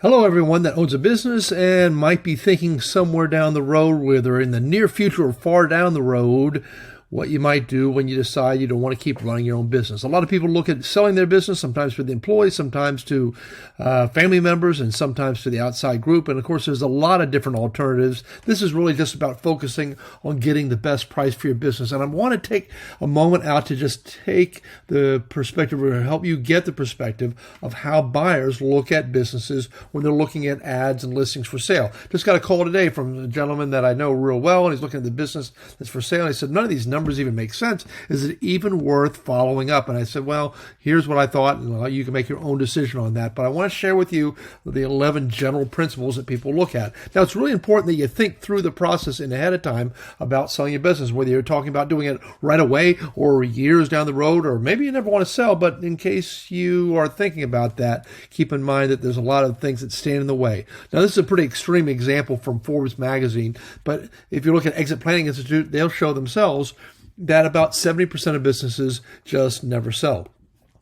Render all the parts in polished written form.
Hello, everyone that owns a business and might be thinking somewhere down the road, whether in the near future or far down the road, what you might do when you decide you don't want to keep running your own business. A lot of people look at selling their business, sometimes for the employees, sometimes to family members, and sometimes to the outside group. And of course, there's a lot of different alternatives. This is really just about focusing on getting the best price for your business. And I want to take a moment out to just take the perspective or help you get the perspective of how buyers look at businesses when they're looking at ads and listings for sale. Just got a call today from a gentleman that I know real well, and he's looking at the business that's for sale. And he said, none of these numbers even make sense. Is it even worth following up? And I said, well, here's what I thought, and you can make your own decision on that. But I want to share with you the 11 general principles that people look at. Now, it's really important that you think through the process in ahead of time about selling your business, whether you're talking about doing it right away or years down the road, or maybe you never want to sell. But in case you are thinking about that, keep in mind that there's a lot of things that stand in the way. Now, this is a pretty extreme example from Forbes magazine, but if you look at Exit Planning Institute, they'll show themselves that about 70% of businesses just never sell.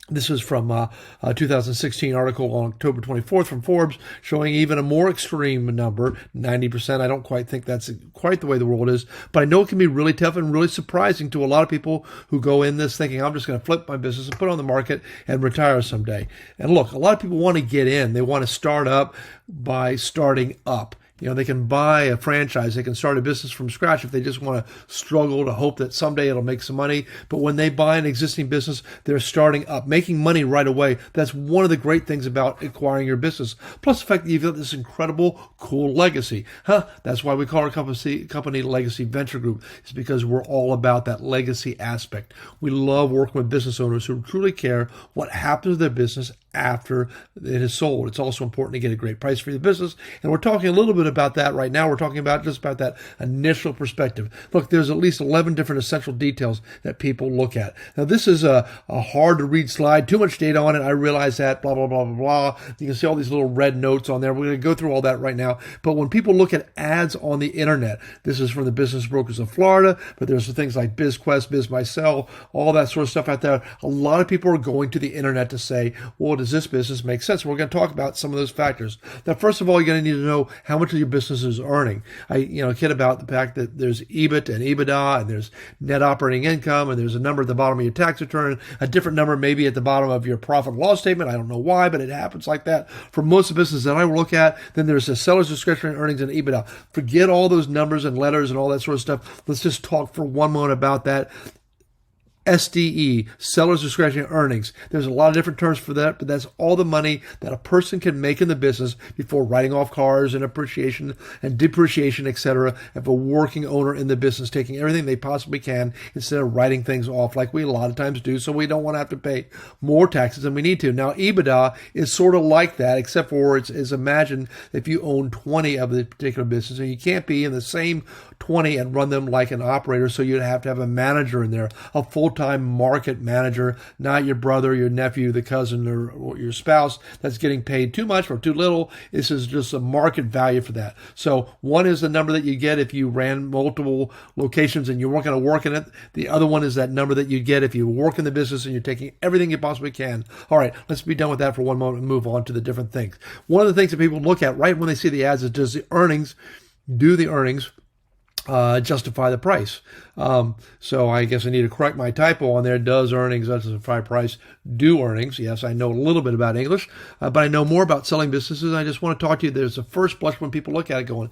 This is from a 2016 article on October 24th from Forbes, showing even a more extreme number, 90%. I don't quite think that's quite the way the world is, but I know it can be really tough and really surprising to a lot of people who go in this thinking, I'm just going to flip my business and put it on the market and retire someday. And look, a lot of people want to get in. They want to start up by starting up. You know, they can buy a franchise. They can start a business from scratch if they just want to struggle to hope that someday it'll make some money. But when they buy an existing business, they're starting up, making money right away. That's one of the great things about acquiring your business. Plus the fact that you've got this incredible, cool legacy. That's why we call our company Legacy Venture Group. It's because we're all about that legacy aspect. We love working with business owners who truly care what happens to their business after it is sold. It's also important to get a great price for your business. And we're talking a little bit about that right now. We're talking about just about that initial perspective. Look, there's at least 11 different essential details that people look at. Now, this is a hard to read slide, too much data on it. I realize that, blah, blah, blah, blah, blah. You can see all these little red notes on there. We're going to go through all that right now. But when people look at ads on the internet, this is from the Business Brokers of Florida, but there's things like BizQuest, BizMySell, all that sort of stuff out there. A lot of people are going to the internet to say, well, does this business make sense? We're going to talk about some of those factors. Now, first of all, you're going to need to know how much of your business is earning. I kid about the fact that there's EBIT and EBITDA, and there's net operating income, and there's a number at the bottom of your tax return, a different number maybe at the bottom of your profit and loss statement. I don't know why, but it happens like that for most of the businesses that I look at. Then there's the seller's discretionary earnings and EBITDA. Forget all those numbers and letters and all that sort of stuff. Let's just talk for one moment about that. SDE, seller's discretionary earnings. There's a lot of different terms for that, but that's all the money that a person can make in the business before writing off cars and appreciation and depreciation, etc. Of a working owner in the business, taking everything they possibly can instead of writing things off like we a lot of times do, so we don't want to have to pay more taxes than we need to. Now, EBITDA is sort of like that, except for it's imagine if you own 20 of the particular business, and you can't be in the same 20 and run them like an operator, so you'd have to have a manager in there, a full-time market manager, not your brother, your nephew, the cousin, or your spouse that's getting paid too much or too little. This is just a market value for that. So one is the number that you get if you ran multiple locations and you weren't going to work in it. The other one is that number that you get if you work in the business and you're taking everything you possibly can. All right, let's be done with that for one moment and move on to the different things. One of the things that people look at right when they see the ads is, do the earnings justify the price? So I guess I need to correct my typo on there. Does earnings justify price? Do earnings? Yes, I know a little bit about English, but I know more about selling businesses. I just want to talk to you. There's a first blush when people look at it going,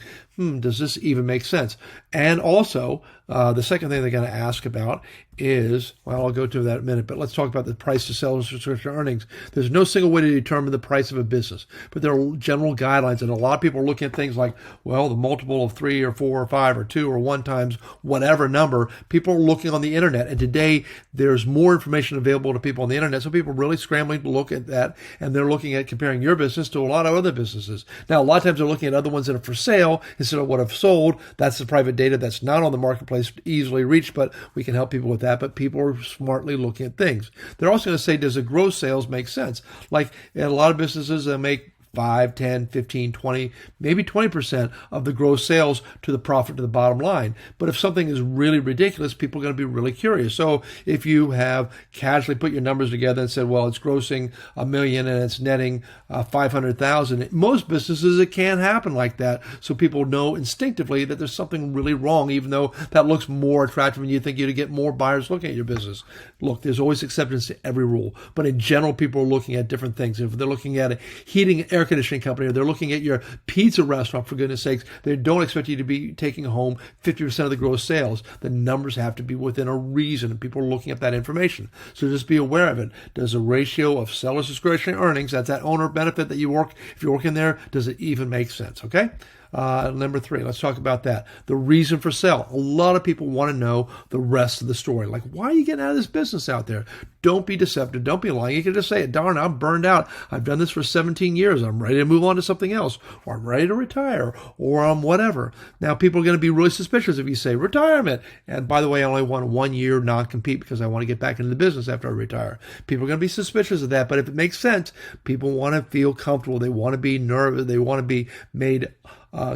does this even make sense? And also, the second thing they're going to ask about is, well, I'll go to that in a minute, but let's talk about the price to seller's discretionary earnings. There's no single way to determine the price of a business, but there are general guidelines, and a lot of people are looking at things like, well, the multiple of 3 or 4 or 5 or 2 or 1 times whatever number. People are looking on the internet, and today there's more information available to people on the internet, so people are really scrambling to look at that, and they're looking at comparing your business to a lot of other businesses. Now, a lot of times they're looking at other ones that are for sale instead of what have sold. That's the private data that's not on the marketplace, easily reached, but we can help people with that. But people are smartly looking at things. They're also going to say, does the gross sales make sense? Like in a lot of businesses that make 5, 10, 15, 20, maybe 20% of the gross sales to the profit to the bottom line. But if something is really ridiculous, people are going to be really curious. So if you have casually put your numbers together and said, well, it's grossing $1 million and it's netting 500,000, most businesses it can't happen like that. So people know instinctively that there's something really wrong, even though that looks more attractive and you think you'd get more buyers looking at your business. Look, there's always exceptions to every rule. But in general, people are looking at different things. If they're looking at a heating and air conditioning company, or they're looking at your pizza restaurant, for goodness sakes, they don't expect you to be taking home 50% of the gross sales. The numbers have to be within a reason, and people are looking at that information. So just be aware of it. Does the ratio of seller's discretionary earnings, that's that owner benefit that you work, if you're working there, does it even make sense? Okay? Number 3, let's talk about that. The reason for sale. A lot of people want to know the rest of the story. Like, why are you getting out of this business out there? Don't be deceptive. Don't be lying. You can just say it. Darn, I'm burned out. I've done this for 17 years. I'm ready to move on to something else. Or I'm ready to retire. Or I'm whatever. Now, people are going to be really suspicious if you say retirement. And by the way, I only want 1 year non-compete because I want to get back into the business after I retire. People are going to be suspicious of that. But if it makes sense, people want to feel comfortable. They want to be nervous. They want to be made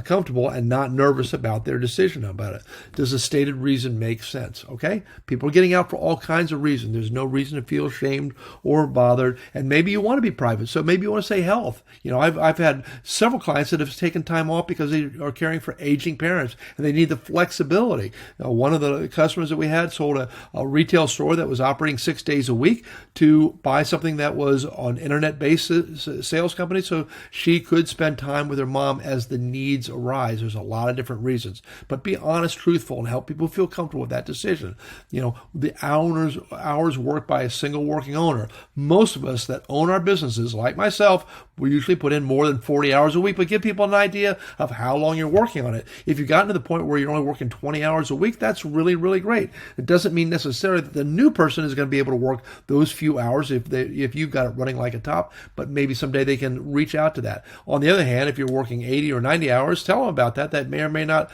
comfortable and not nervous about their decision about it. Does the stated reason make sense? Okay? People are getting out for all kinds of reasons. There's no reason to feel ashamed or bothered. And maybe you want to be private. So maybe you want to say health. You know, I've had several clients that have taken time off because they are caring for aging parents and they need the flexibility. One of the customers that we had sold a retail store that was operating 6 days a week to buy something that was on internet-based sales company so she could spend time with her mom as the needs arise. There's a lot of different reasons, but be honest, truthful, and help people feel comfortable with that decision. You know, the hours worked by a single working owner. Most of us that own our businesses, like myself, we usually put in more than 40 hours a week, but give people an idea of how long you're working on it. If you've gotten to the point where you're only working 20 hours a week, that's really, really great. It doesn't mean necessarily that the new person is going to be able to work those few hours if you've got it running like a top, but maybe someday they can reach out to that. On the other hand, if you're working 80 or 90 hours, tell them about that. That may or may not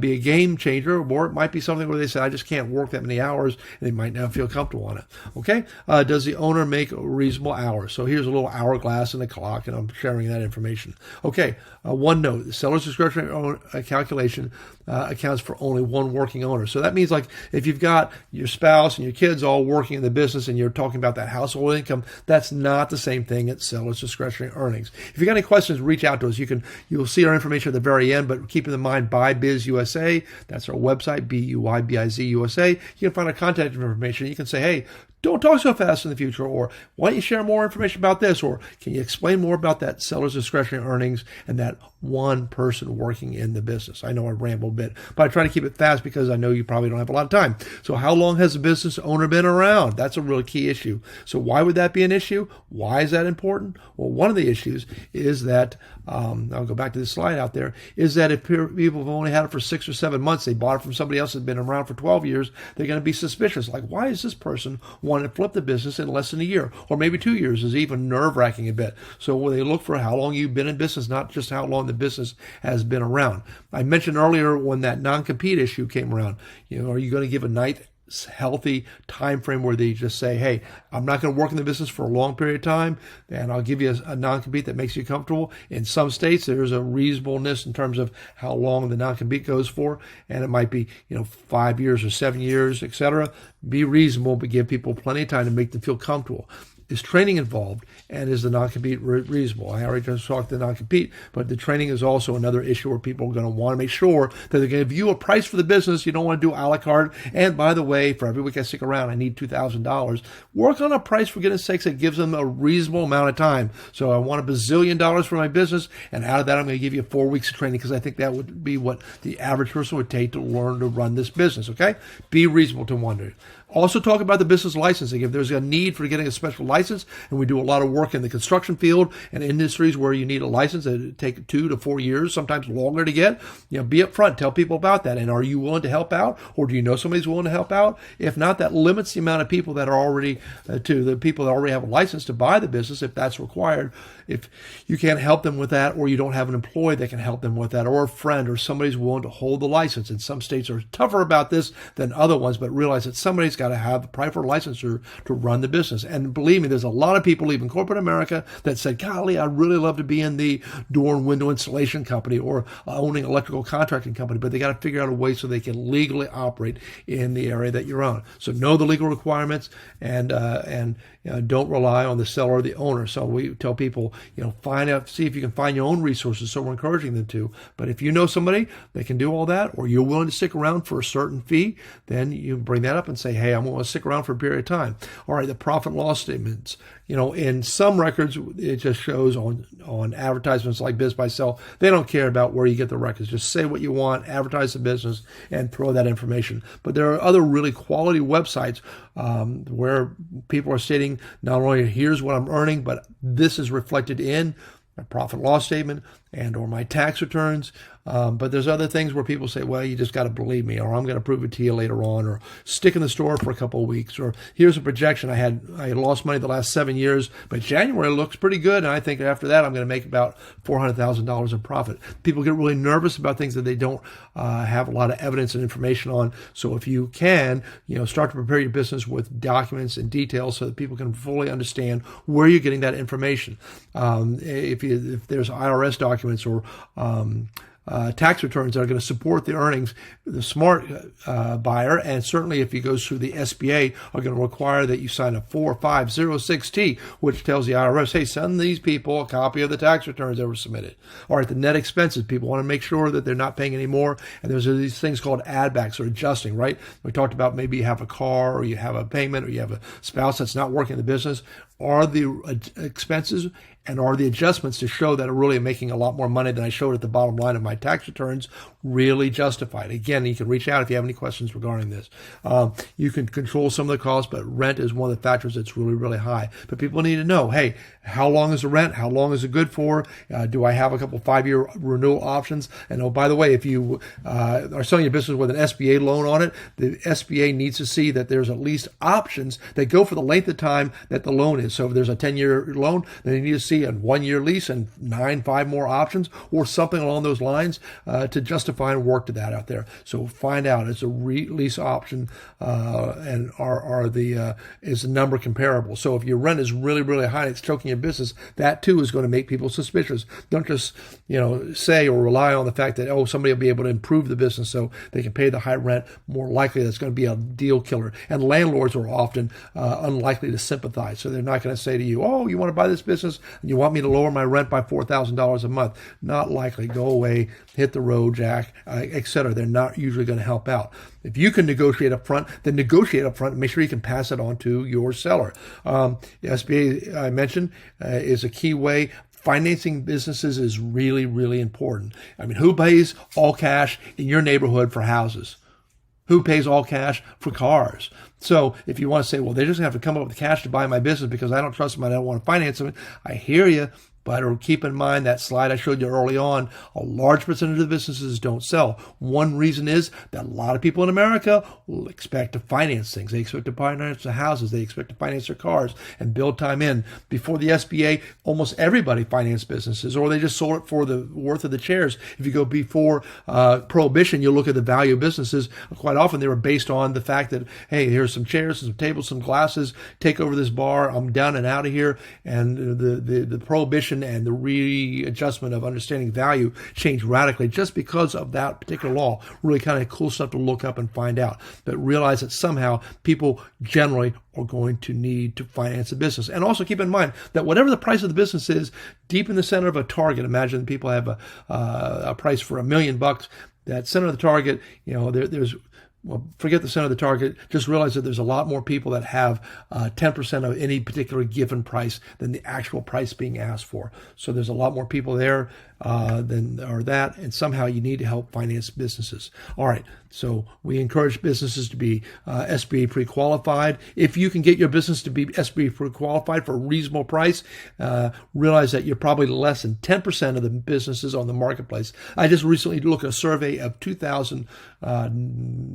be a game changer, or it might be something where they say, I just can't work that many hours, and they might not feel comfortable on it. Okay? Does the owner make reasonable hours? So here's a little hourglass and a clock, and I'm sharing that information. Okay, one note, the seller's discretionary calculation accounts for only one working owner. So that means like if you've got your spouse and your kids all working in the business and you're talking about that household income, that's not the same thing as seller's discretionary earnings. If you got any questions, reach out to us. You'll see our information at the very end, but keep in mind BuyBizUSA. That's our website, BuyBizUSA. You can find our contact information. You can say, hey, don't talk so fast in the future, or why don't you share more information about this, or can you explain more about that seller's discretionary earnings and that one person working in the business? I know I ramble a bit, but I try to keep it fast because I know you probably don't have a lot of time. So how long has the business owner been around? That's a really key issue. So why would that be an issue? Why is that important? Well, one of the issues is that, I'll go back to this slide out there, is that if people have only had it for 6 or 7 months, they bought it from somebody else that's been around for 12 years, they're going to be suspicious. Like, why is this person wanting to flip the business in less than a year? Or maybe 2 years is even nerve-wracking a bit. So when they look for how long you've been in business, not just how long the business has been around. I mentioned earlier when that non-compete issue came around, are you going to give a nice, healthy time frame where they just say, hey, I'm not going to work in the business for a long period of time, and I'll give you a non-compete that makes you comfortable. In some states, there's a reasonableness in terms of how long the non-compete goes for, and it might be 5 years or 7 years, etc. Be reasonable, but give people plenty of time to make them feel comfortable. Is training involved, and is the non-compete reasonable? I already just talked the non-compete, but the training is also another issue where people are going to want to make sure that they're going to give you a price for the business. You don't want to do a la carte. And by the way, for every week I stick around, I need $2,000. Work on a price, for goodness sakes, that gives them a reasonable amount of time. So I want $1 bazillion for my business, and out of that, I'm going to give you 4 weeks of training because I think that would be what the average person would take to learn to run this business. Okay? Be reasonable to wonder. Also talk about the business licensing. If there's a need for getting a special license, and we do a lot of work in the construction field and industries where you need a license that take 2 to 4 years, sometimes longer to get, be upfront. Tell people about that. And are you willing to help out? Or do you know somebody's willing to help out? If not, that limits the amount of people that are already, to the people that already have a license to buy the business if that's required. If you can't help them with that, or you don't have an employee that can help them with that, or a friend, or somebody's willing to hold the license. And some states are tougher about this than other ones, but realize that somebody's got to have a private licensure to run the business. And believe me, there's a lot of people, even corporate America, that said, golly, I'd really love to be in the door and window installation company or owning electrical contracting company, but they got to figure out a way so they can legally operate in the area that you're on. So know the legal requirements and don't rely on the seller or the owner. So we tell people, find out, see if you can find your own resources. So we're encouraging them to. But if you know somebody that can do all that, or you're willing to stick around for a certain fee, then you bring that up and say, hey, I'm going to stick around for a period of time. All right, the profit and loss statements. In some records, it just shows on advertisements like BizBuySell. They don't care about where you get the records. Just say what you want, advertise the business, and throw that information. But there are other really quality websites where people are stating not only here's what I'm earning, but this is reflected in my profit and loss statement and or my tax returns. But there's other things where people say, well, you just got to believe me, or I'm going to prove it to you later on, or stick in the store for a couple of weeks, or here's a projection. I had lost money the last 7 years, but January looks pretty good, and I think after that I'm going to make about $400,000 in profit. People get really nervous about things that they don't have a lot of evidence and information on. So if you can, start to prepare your business with documents and details so that people can fully understand where you're getting that information. If there's IRS documents or tax returns that are going to support the earnings, the smart buyer, and certainly if he goes through the SBA, are going to require that you sign a 4506T, which tells the IRS, hey, send these people a copy of the tax returns that were submitted. All right, the net expenses, people want to make sure that they're not paying any more, and there's these things called add backs or adjusting, right? We talked about maybe you have a car, or you have a payment, or you have a spouse that's not working in the business. Are the expenses and are the adjustments to show that are really making a lot more money than I showed at the bottom line of my tax returns really justified? Again, you can reach out if you have any questions regarding this. You can control some of the costs, but rent is one of the factors that's really, really high. But people need to know, hey, how long is the rent? How long is it good for? Do I have a couple 5-year renewal options? And oh, by the way, if you are selling your business with an SBA loan on it, the SBA needs to see that there's at least options that go for the length of time that the loan is. So if there's a 10-year loan, then you need to see a 1-year lease and 5 more options or something along those lines to justify and work to that out there. So find out, is a lease option and is the number comparable? So if your rent is really, really high, it's choking your business, that too is going to make people suspicious. Don't just say or rely on the fact that, oh, somebody will be able to improve the business so they can pay the high rent. More likely that's going to be a deal killer. And landlords are often unlikely to sympathize. So they're not going to say to you, oh, you want to buy this business and you want me to lower my rent by $4,000 a month? Not likely. Go away, hit the road, Jack, etc. They're not usually going to help out. If you can negotiate up front, then negotiate up front and make sure you can pass it on to your seller. The SBA, I mentioned, is a key way. Financing businesses is really, really important. I mean, who pays all cash in your neighborhood for houses? Who pays all cash for cars? So if you want to say, well, they just have to come up with the cash to buy my business because I don't trust them, I don't want to finance them, I hear you. But keep in mind that slide I showed you early on, a large percentage of the businesses don't sell. One reason is that a lot of people in America will expect to finance things. They expect to finance the houses. They expect to finance their cars and build time in. Before the SBA, almost everybody financed businesses, or they just sold it for the worth of the chairs. If you go before Prohibition, you look at the value of businesses. Quite often they were based on the fact that, hey, here's some chairs, some tables, some glasses. Take over this bar. I'm done and out of here. And the Prohibition and the readjustment of understanding value changed radically just because of that particular law. Really kind of cool stuff to look up and find out. But realize that somehow people generally are going to need to finance a business. And also keep in mind that whatever the price of the business is, deep in the center of a target, imagine people have a price for $1 million. That center of the target, there's forget the center of the target. Just realize that there's a lot more people that have 10% of any particular given price than the actual price being asked for. So there's a lot more people there than are that, and somehow you need to help finance businesses. All right, so we encourage businesses to be SBA pre-qualified. If you can get your business to be SBA pre-qualified for a reasonable price, realize that you're probably less than 10% of the businesses on the marketplace. I just recently looked at a survey of 2,000,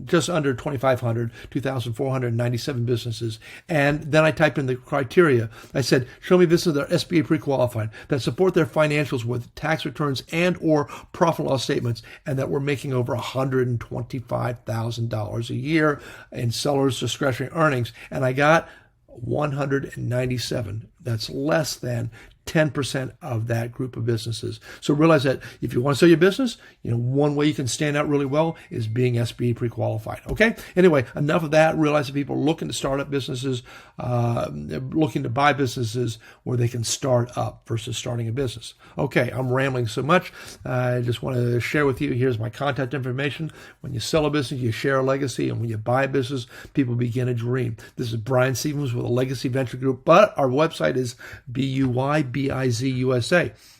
just under 2,500, 2,497 businesses, and then I typed in the criteria. I said, show me businesses that are SBA pre-qualified, that support their financials with tax returns returns and or profit and loss statements, and that we're making over $125,000 a year in sellers' discretionary earnings. And I got 197. That's less than 10% of that group of businesses. So realize that if you want to sell your business, one way you can stand out really well is being SBA pre-qualified. Okay. Anyway, enough of that. Realize that people are looking to start up businesses, looking to buy businesses where they can start up versus starting a business. Okay. I'm rambling so much. I just want to share with you. Here's my contact information. When you sell a business, you share a legacy. And when you buy a business, people begin a dream. This is Brian Stevens with a Legacy Venture Group, but our website is BuyBizUSA.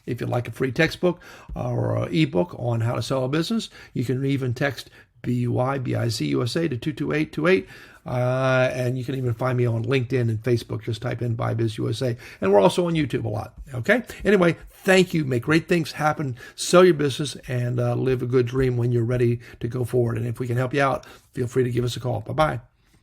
If you'd like a free textbook or an ebook on how to sell a business, you can even text BuyBizUSA to 22828. And you can even find me on LinkedIn and Facebook. Just type in BuyBizUSA. And we're also on YouTube a lot. Okay? Anyway, thank you. Make great things happen. Sell your business and live a good dream when you're ready to go forward. And if we can help you out, feel free to give us a call. Bye-bye.